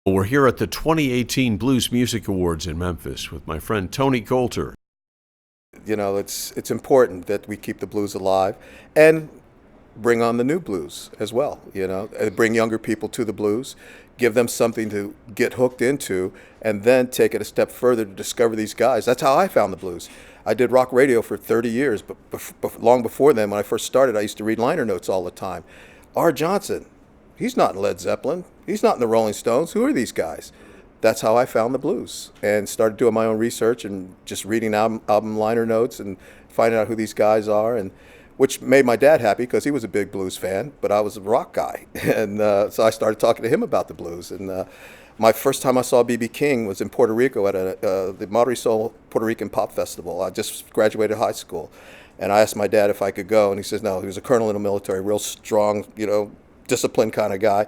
We're here at the 2018 Blues Music Awards in Memphis with my friend Tony Colter. You know, it's important that we keep the blues alive and bring on the new blues as well, bring younger people to the blues, give them something to get hooked into, and then take it a step further to discover these guys. That's how I found the blues. I did rock radio for 30 years, but long before then, when I first started, I used to read liner notes all the time. R. Johnson, he's not in Led Zeppelin. He's not in the Rolling Stones. Who are these guys? That's how I found the blues and started doing my own research and just reading album liner notes and finding out who these guys are, and which made my dad happy because he was a big blues fan, but I was a rock guy. And so I started talking to him about the blues. And my first time I saw B.B. King was in Puerto Rico at the Madre Sol Puerto Rican Pop Festival. I just graduated high school. And I asked my dad if I could go, and he says no. He was a colonel in the military, real strong, disciplined kind of guy.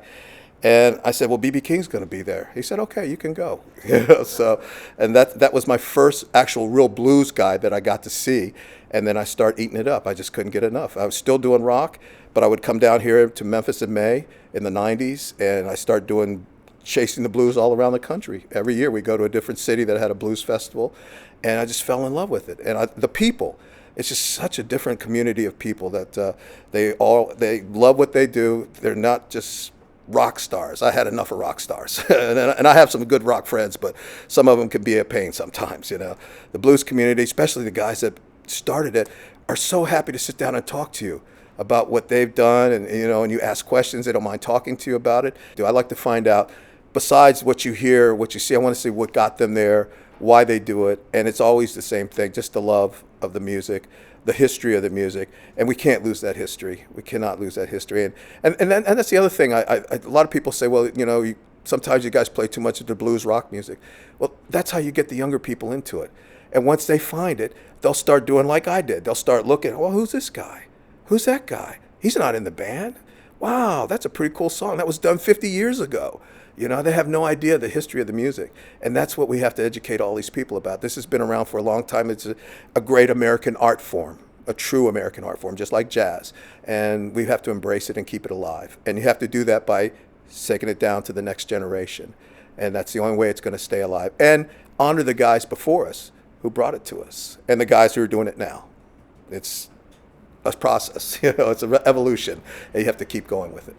And I said, well, B.B. King's going to be there. He said, okay, you can go. And that was my first actual real blues guy that I got to see. And then I started eating it up. I just couldn't get enough. I was still doing rock, but I would come down here to Memphis in May in the 90s, and I started chasing the blues all around the country. Every year we go to a different city that had a blues festival, and I just fell in love with it. And the people, it's just such a different community of people that they love what they do. They're not just rock stars. I had enough of rock stars, and I have some good rock friends, but some of them can be a pain sometimes. The blues community, especially the guys that started it, are so happy to sit down and talk to you about what they've done, and and you ask questions. They don't mind talking to you about it. I like to find out, besides what you hear, what you see, I want to see what got them there, why they do it, and it's always the same thing, just the love of the music, the history of the music, and we can't lose that history. We cannot lose that history, and that's the other thing. A lot of people say, well, sometimes you guys play too much of the blues rock music. Well, that's how you get the younger people into it, and once they find it, they'll start doing like I did. They'll start looking, well, who's this guy? Who's that guy? He's not in the band. Wow, that's a pretty cool song. That was done 50 years ago. They have no idea the history of the music. And that's what we have to educate all these people about. This has been around for a long time. It's a great American art form, a true American art form, just like jazz. And we have to embrace it and keep it alive. And you have to do that by taking it down to the next generation. And that's the only way it's going to stay alive. And honor the guys before us who brought it to us, and the guys who are doing it now. It's a process, it's an evolution, and you have to keep going with it.